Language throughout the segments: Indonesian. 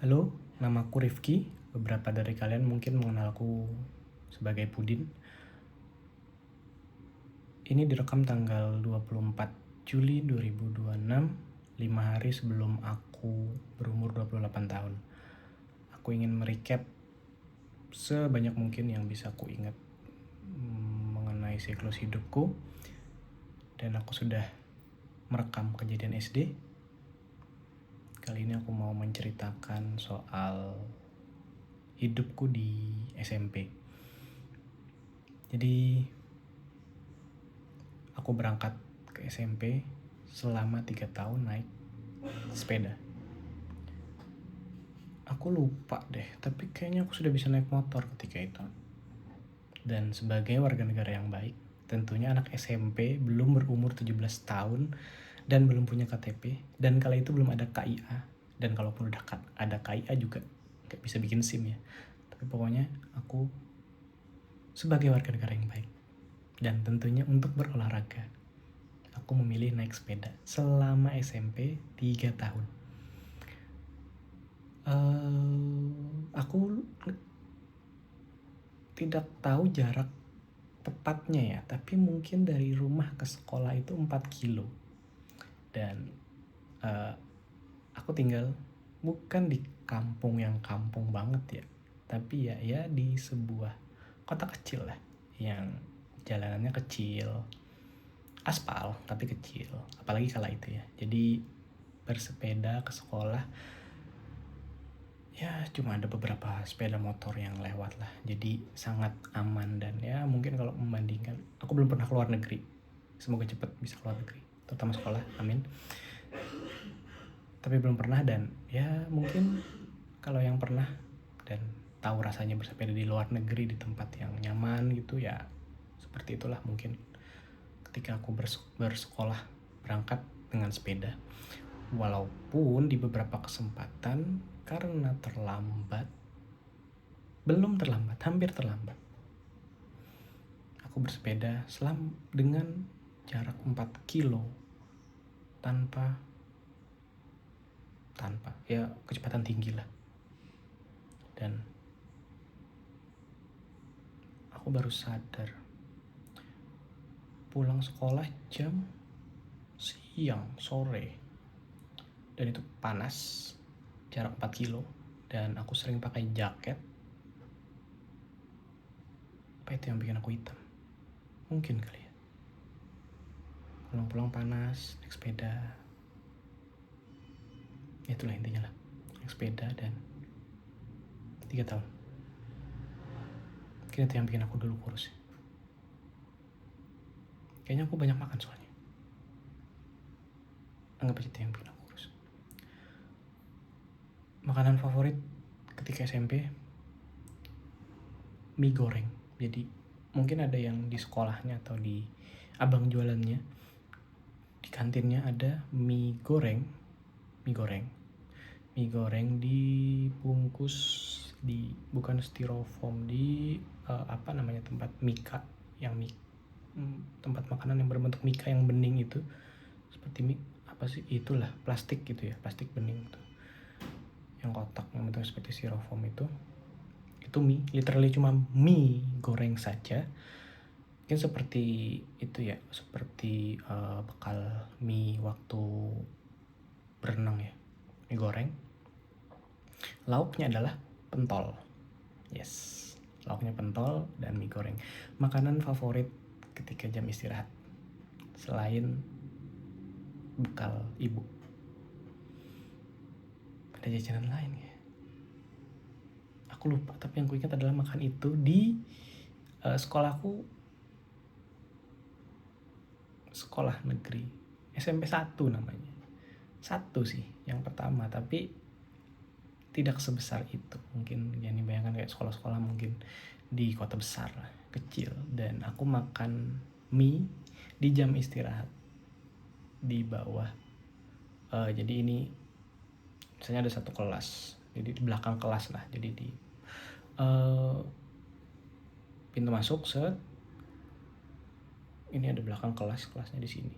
Halo, namaku Rifki. Beberapa dari kalian mungkin mengenalku sebagai Pudin. Ini direkam tanggal 24 Juli 2026, 5 hari sebelum aku berumur 28 tahun. Aku ingin merecap sebanyak mungkin yang bisa aku ingat mengenai siklus hidupku. Dan aku sudah merekam kejadian SD. Kali ini aku mau menceritakan soal hidupku di SMP. Jadi aku berangkat ke SMP selama 3 tahun naik sepeda. Aku lupa deh, tapi kayaknya aku sudah bisa naik motor ketika itu. Dan sebagai warga negara yang baik, tentunya anak SMP belum berumur 17 tahun dan belum punya KTP, dan kala itu belum ada KIA. Dan kalaupun udah ada KIA juga gak bisa bikin SIM ya. Tapi pokoknya aku sebagai warga negara yang baik, dan tentunya untuk berolahraga, aku memilih naik sepeda selama SMP 3 tahun. Aku tidak tahu jarak tepatnya ya, tapi mungkin dari rumah ke sekolah itu 4 kilo. Dan aku tinggal bukan di kampung yang kampung banget ya, tapi ya di sebuah kota kecil lah, yang jalanannya kecil, aspal tapi kecil, apalagi kala itu ya. Jadi bersepeda ke sekolah ya cuma ada beberapa sepeda motor yang lewat lah, jadi sangat aman. Dan ya mungkin kalau membandingkan, aku belum pernah keluar negeri, semoga cepet bisa keluar negeri, terutama sekolah, amin. Tapi belum pernah, dan ya mungkin kalau yang pernah dan tahu rasanya bersepeda di luar negeri di tempat yang nyaman gitu ya, seperti itulah mungkin ketika aku bersekolah berangkat dengan sepeda. Walaupun di beberapa kesempatan karena hampir terlambat, aku bersepeda dengan jarak 4 kilo tanpa ya kecepatan tinggi lah. Dan aku baru sadar pulang sekolah jam sore, dan itu panas, jarak 4 kilo, dan aku sering pakai jaket. Apa itu yang bikin aku hitam? Mungkin kali ya, pulang-pulang panas, naik sepeda. Itulah intinya lah, naik sepeda. Dan 3 tahun mungkin itu yang bikin aku dulu kurus. Kayaknya aku banyak makan soalnya, anggap aja itu yang bikin aku kurus. Makanan favorit ketika SMP, mie goreng. Jadi mungkin ada yang di sekolahnya atau di abang jualannya, di kantinnya ada mie goreng dibungkus di, bukan styrofoam, di tempat mika, yang tempat makanan yang berbentuk mika yang bening itu, seperti mie apa sih itulah, plastik gitu ya, plastik bening itu, yang kotak yang bentuknya seperti styrofoam itu mie, literally cuma mie goreng saja. Mungkin seperti itu ya, seperti bekal mie waktu berenang ya, mie goreng. Lauknya adalah pentol. Yes, lauknya pentol dan mie goreng. Makanan favorit ketika jam istirahat selain bekal ibu. Ada jajanan lain ya, aku lupa, tapi yang ku ingat adalah makan itu di sekolahku, sekolah negeri SMP 1 namanya. 1 sih yang pertama, tapi tidak sebesar itu. Mungkin yang dibayangkan kayak sekolah-sekolah mungkin di kota besar kecil. Dan aku makan mie di jam istirahat di bawah. Jadi ini misalnya ada satu kelas, jadi di belakang kelas lah, jadi di pintu masuk ini ada belakang kelasnya di sini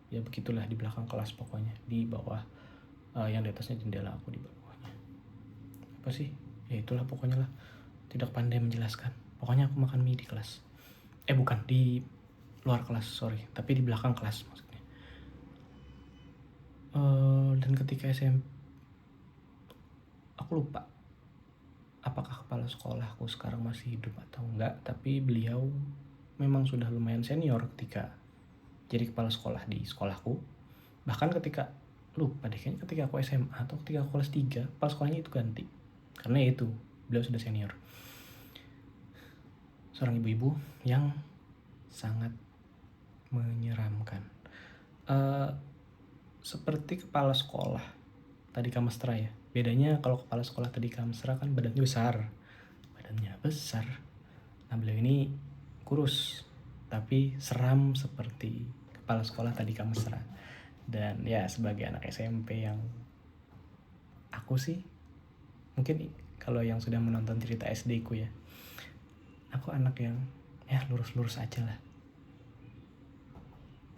ya, begitulah, di belakang kelas pokoknya, di bawah yang di atasnya jendela, aku di bawahnya. apa sih, ya itulah pokoknya lah, tidak pandai menjelaskan. Pokoknya aku makan mie di kelas, bukan di luar kelas, sorry, tapi di belakang kelas maksudnya. Dan ketika SMP, aku lupa apakah kepala sekolahku sekarang masih hidup atau enggak, tapi beliau memang sudah lumayan senior ketika jadi kepala sekolah di sekolahku. Bahkan ketika, lupa deh kayaknya ketika aku SMA atau ketika aku kelas 3, kepala sekolahnya itu ganti. Karena ya itu, beliau sudah senior. Seorang ibu-ibu yang sangat menyeramkan. Seperti kepala sekolah tadi Kamestra ya. Bedanya kalau kepala sekolah tadi Kamestra kan badannya besar. Nah beliau ini kurus, tapi seram seperti kepala sekolah tadi Kamestra. Dan ya sebagai anak SMP yang aku sih, mungkin kalau yang sudah menonton cerita SD ku ya, aku anak yang ya lurus-lurus aja lah.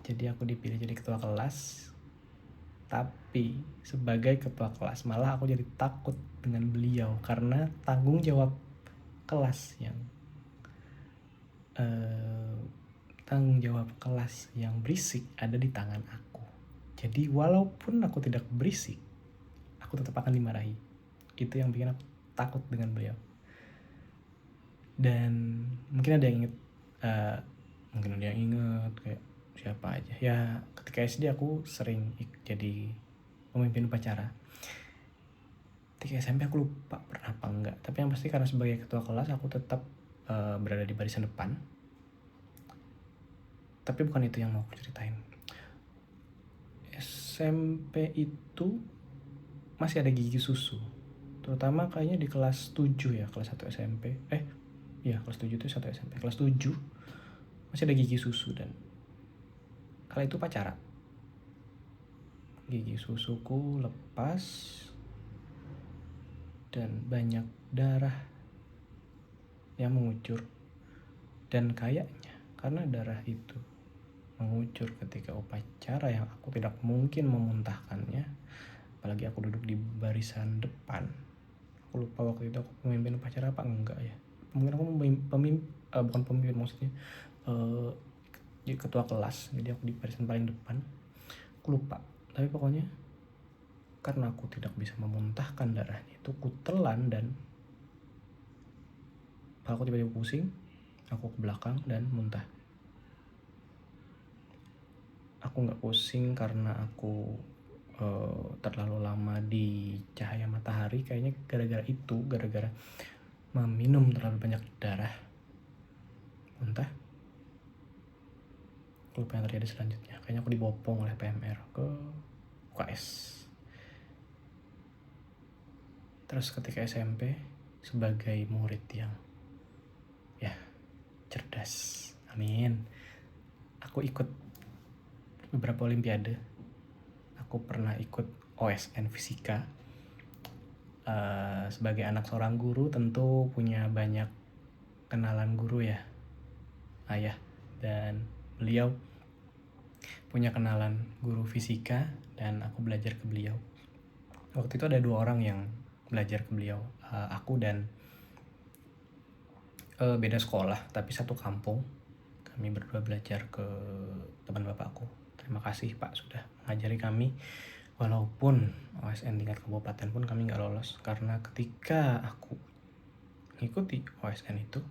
Jadi aku dipilih jadi ketua kelas, tapi sebagai ketua kelas malah aku jadi takut dengan beliau karena tanggung jawab kelas yang berisik ada di tangan aku. Jadi walaupun aku tidak berisik, aku tetap akan dimarahi. Itu yang bikin aku takut dengan beliau. Dan mungkin ada yang inget kayak siapa aja ya. Ketika SD aku sering jadi pemimpin upacara. Ketika SMP aku lupa pernah apa enggak, tapi yang pasti karena sebagai ketua kelas aku tetap berada di barisan depan. Tapi bukan itu yang mau aku ceritain. SMP itu masih ada gigi susu, terutama kayaknya di kelas 7 ya, kelas 1 SMP. Kelas 7 itu 1 SMP. Kelas 7 masih ada gigi susu, dan kala itu upacara. Gigi susuku lepas dan banyak darah yang mengucur. Dan kayaknya karena darah itu mengucur ketika upacara yang aku tidak mungkin memuntahkannya, apalagi aku duduk di barisan depan. Aku lupa waktu itu aku pemimpin upacara apa enggak ya. Mungkin aku bukan pemimpin, maksudnya ketua kelas, jadi aku di barisan paling depan. Aku lupa, tapi pokoknya karena aku tidak bisa memuntahkan darahnya itu, aku telan dan aku tiba-tiba pusing, aku ke belakang dan muntah. Aku nggak pusing karena aku terlalu lama di cahaya matahari, kayaknya gara-gara meminum terlalu banyak darah, muntah. Aku lupa yang terjadi selanjutnya. Kayaknya aku dibopong oleh PMR ke UKS. Terus ketika SMP, sebagai murid yang ya cerdas, amin, aku ikut beberapa olimpiade. Aku pernah ikut OSN Fisika. Sebagai anak seorang guru tentu punya banyak kenalan guru ya, ayah, dan beliau punya kenalan guru fisika, dan aku belajar ke beliau. Waktu itu ada 2 orang yang belajar ke beliau, aku dan beda sekolah tapi satu kampung. Kami berdua belajar ke teman bapakku. Terima kasih Pak sudah mengajari kami. Walaupun OSN tingkat kabupaten pun kami gak lolos, karena ketika aku mengikuti OSN itu,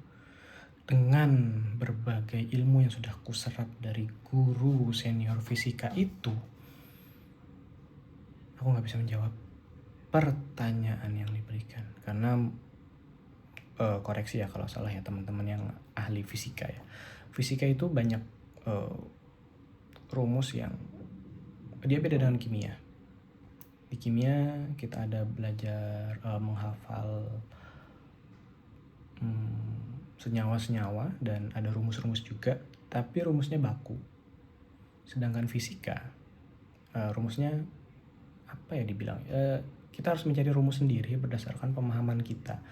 dengan berbagai ilmu yang sudah aku serap dari guru senior fisika itu, aku gak bisa menjawab pertanyaan yang diberikan. Karena koreksi ya kalau salah ya teman-teman yang ahli fisika ya. Fisika itu banyak rumus yang dia beda dengan kimia. Di kimia kita ada belajar menghafal senyawa-senyawa dan ada rumus-rumus juga, tapi rumusnya baku. Sedangkan fisika rumusnya apa ya dibilang, kita harus mencari rumus sendiri berdasarkan pemahaman kita.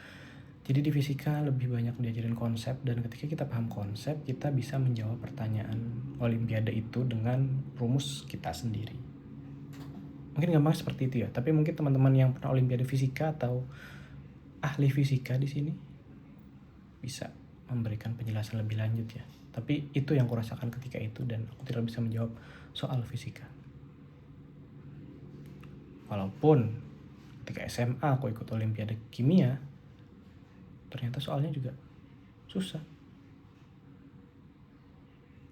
Jadi di fisika lebih banyak diajarin konsep, dan ketika kita paham konsep, kita bisa menjawab pertanyaan olimpiade itu dengan rumus kita sendiri. Mungkin gampang seperti itu ya, tapi mungkin teman-teman yang pernah olimpiade fisika atau ahli fisika di sini bisa memberikan penjelasan lebih lanjut ya. Tapi itu yang kurasakan ketika itu dan aku tidak bisa menjawab soal fisika. Walaupun ketika SMA aku ikut olimpiade kimia, ternyata soalnya juga susah.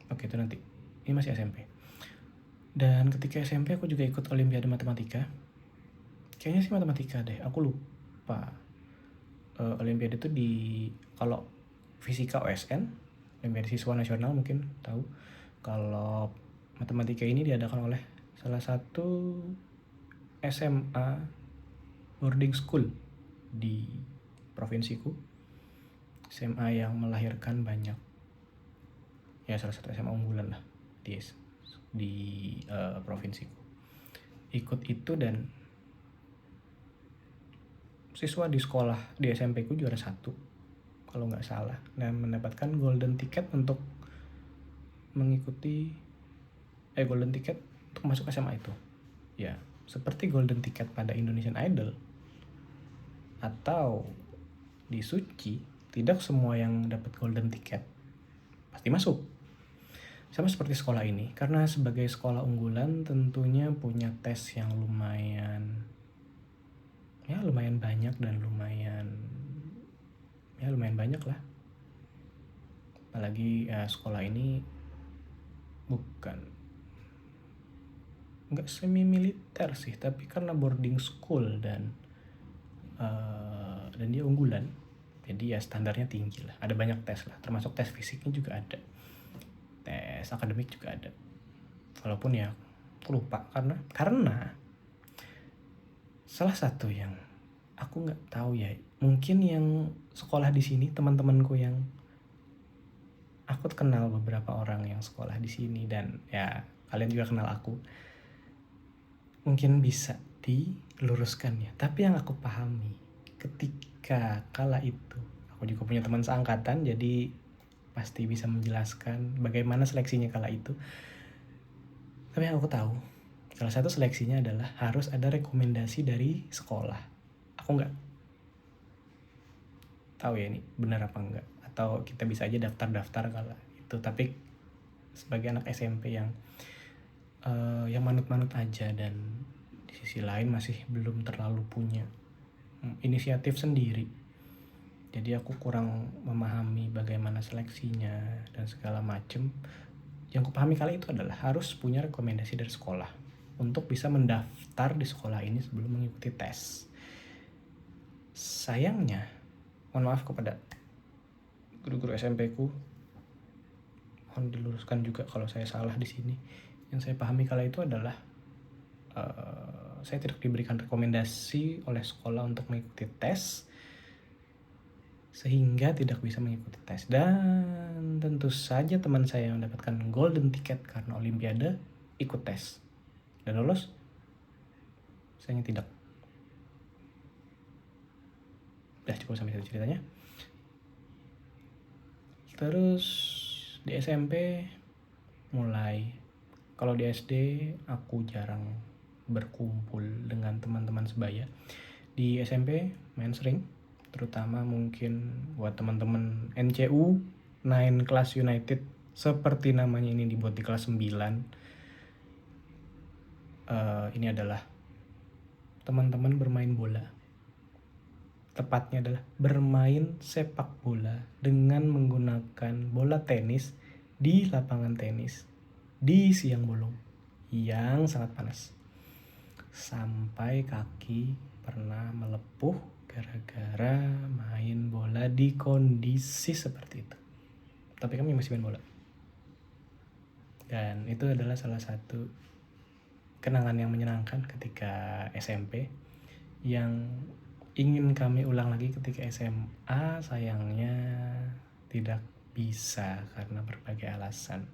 Oke, itu nanti. Ini masih SMP. Dan ketika SMP aku juga ikut olimpiade matematika. Kayaknya sih matematika deh, aku lupa. Olimpiade itu kalau fisika OSN, Olimpiade Siswa Nasional mungkin tahu. Kalau matematika ini diadakan oleh salah satu SMA boarding school di provinsiku. SMA yang melahirkan banyak, ya salah satu SMA unggulan lah di provinsiku. Ikut itu dan siswa di sekolah di SMP ku juara 1 kalau nggak salah, dan mendapatkan golden ticket untuk mengikuti golden ticket untuk masuk SMA itu. Ya, seperti golden ticket pada Indonesian Idol atau di Suci, tidak semua yang dapat golden ticket pasti masuk. Sama seperti sekolah ini, karena sebagai sekolah unggulan tentunya punya tes yang lumayan banyak dan lumayan banyak lah. Apalagi sekolah ini nggak semi militer sih, tapi karena boarding school dan dia unggulan, jadi ya standarnya tinggi lah. Ada banyak tes lah, termasuk tes fisiknya juga ada, tes akademik juga ada. Walaupun ya aku lupa karena salah satu yang aku nggak tahu ya, mungkin yang sekolah di sini, teman-temanku yang aku kenal beberapa orang yang sekolah di sini dan ya kalian juga kenal aku, mungkin bisa diluruskan ya. Tapi yang aku pahami ketika kala itu, aku juga punya teman seangkatan, jadi pasti bisa menjelaskan bagaimana seleksinya kala itu. Tapi yang aku tahu, salah satu seleksinya adalah harus ada rekomendasi dari sekolah. Aku nggak tahu ya ini benar apa enggak, atau kita bisa aja daftar kala itu. Tapi sebagai anak SMP yang manut-manut aja dan di sisi lain masih belum terlalu punya inisiatif sendiri, jadi aku kurang memahami bagaimana seleksinya dan segala macem. Yang kupahami kali itu adalah harus punya rekomendasi dari sekolah untuk bisa mendaftar di sekolah ini sebelum mengikuti tes. Sayangnya, mohon maaf kepada guru-guru SMP ku, mohon diluruskan juga kalau saya salah di sini. Yang saya pahami kala itu adalah saya tidak diberikan rekomendasi oleh sekolah untuk mengikuti tes, sehingga tidak bisa mengikuti tes. Dan tentu saja teman saya yang mendapatkan golden ticket karena olimpiade ikut tes dan lolos, sayangnya tidak. Udah cukup sampai situ ceritanya. Terus di SMP mulai, kalau di SD aku jarang berkumpul dengan teman-teman sebaya. Di SMP main sering, terutama mungkin buat teman-teman NCU, Nine Class United, seperti namanya ini dibuat di kelas 9. Ini adalah teman-teman bermain bola. Tepatnya adalah bermain sepak bola dengan menggunakan bola tenis di lapangan tenis di siang bolong yang sangat panas. Sampai kaki pernah melepuh gara-gara main bola di kondisi seperti itu. Tapi kami masih main bola. Dan itu adalah salah satu kenangan yang menyenangkan ketika SMP yang ingin kami ulang lagi ketika SMA. Sayangnya tidak bisa karena berbagai alasan.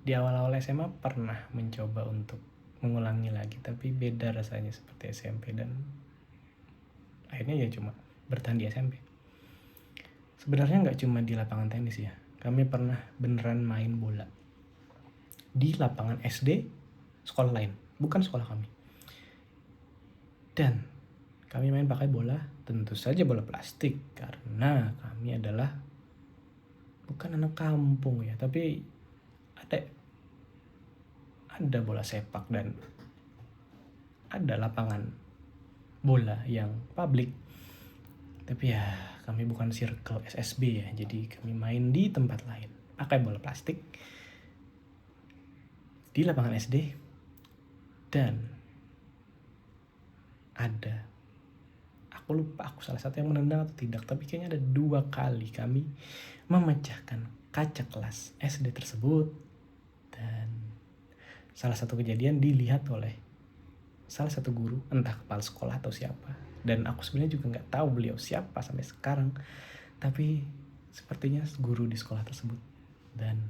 Di awal-awal SMA pernah mencoba untuk mengulangi lagi, tapi beda rasanya seperti SMP, dan akhirnya ya cuma bertahan di SMP. Sebenarnya nggak cuma di lapangan tenis ya, kami pernah beneran main bola di lapangan SD sekolah lain, bukan sekolah kami. Dan Kami main pakai bola, tentu saja bola plastik, karena kami adalah bukan anak kampung ya, tapi ada ada bola sepak dan ada lapangan bola yang publik. Tapi ya kami bukan circle SSB ya, jadi kami main di tempat lain pakai bola plastik di lapangan SD. Dan ada, aku lupa aku salah satu yang menendang atau tidak, tapi kayaknya ada 2 kali kami memecahkan kaca kelas SD tersebut. Dan salah satu kejadian dilihat oleh salah satu guru, entah kepala sekolah atau siapa, dan aku sebenarnya juga nggak tahu beliau siapa sampai sekarang, tapi sepertinya guru di sekolah tersebut, dan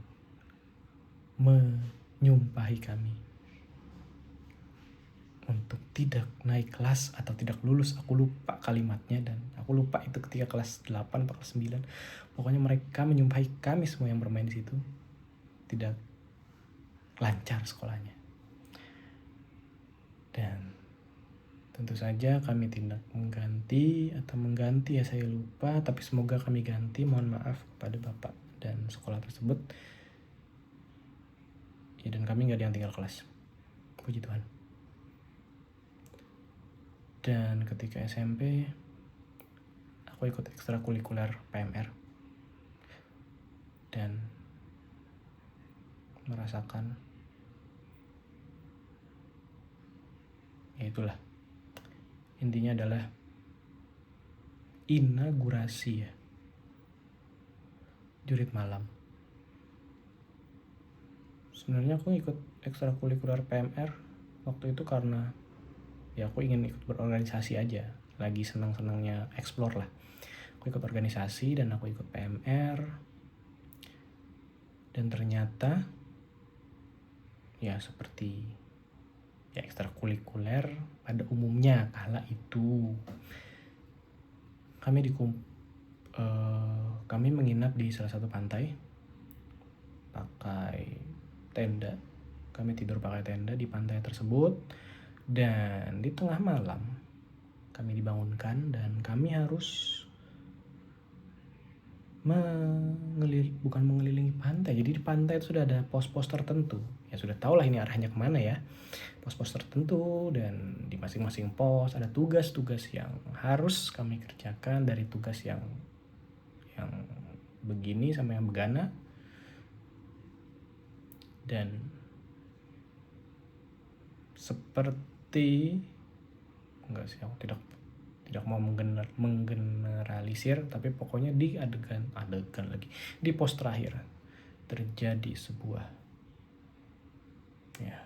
menyumpahi kami untuk tidak naik kelas atau tidak lulus. Aku lupa kalimatnya dan aku lupa itu ketika kelas 8 atau kelas 9. Pokoknya mereka menyumpahi kami semua yang bermain di situ tidak lancar sekolahnya. Dan tentu saja kami tidak mengganti ya, saya lupa, tapi semoga kami ganti. Mohon maaf kepada bapak dan sekolah tersebut. Ya, dan kami nggak ada yang tinggal kelas. Puji Tuhan. Dan ketika SMP, aku ikut ekstrakurikuler PMR dan merasakan ya itulah, intinya adalah inaugurasi ya, jurit malam. Sebenarnya aku ikut ekstrakurikuler PMR waktu itu karena ya aku ingin ikut berorganisasi aja, lagi senang-senangnya explore lah. Aku ikut organisasi dan aku ikut PMR, dan ternyata ya seperti ya ekstrakurikuler pada umumnya kala itu kami menginap di salah satu pantai pakai tenda. Kami tidur pakai tenda di pantai tersebut, dan di tengah malam kami dibangunkan dan kami harus bukan mengelilingi pantai. Jadi di pantai itu sudah ada pos-pos tertentu. Ya sudah tahu lah ini arahnya kemana ya. Pos-pos tertentu, dan di masing-masing pos ada tugas-tugas yang harus kami kerjakan, dari tugas yang begini sama yang begana. Dan seperti enggak sih, aku tidak mau menggeneralisir, tapi pokoknya di adegan lagi, di pos terakhir terjadi sebuah ya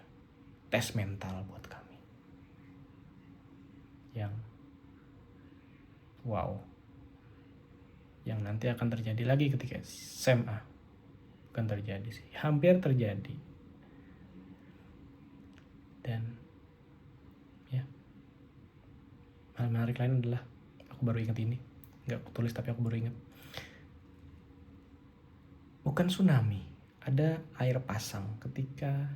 tes mental buat kami yang wow, yang nanti akan terjadi lagi ketika SMA. Bukan terjadi sih, hampir terjadi. Dan ya, hal menarik lain adalah aku baru ingat ini, nggak aku tulis tapi aku baru ingat, bukan tsunami, ada air pasang. Ketika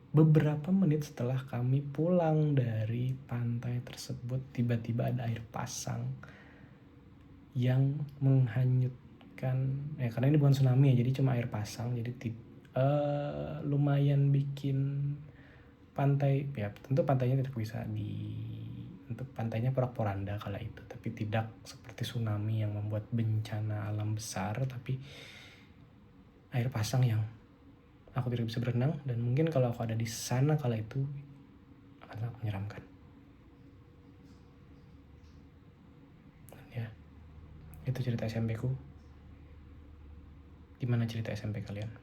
beberapa menit setelah kami pulang dari pantai tersebut, tiba-tiba ada air pasang yang menghanyutkan ya, karena ini bukan tsunami ya, jadi cuma air pasang. Jadi lumayan bikin pantai ya, tentu pantainya tidak bisa untuk pantainya porak-poranda kala itu, tapi tidak seperti tsunami yang membuat bencana alam besar, tapi air pasang yang aku tidak bisa berenang, dan mungkin kalau aku ada di sana kala itu akan sangat menyeramkan. Ya, itu cerita SMP ku. Gimana cerita SMP kalian?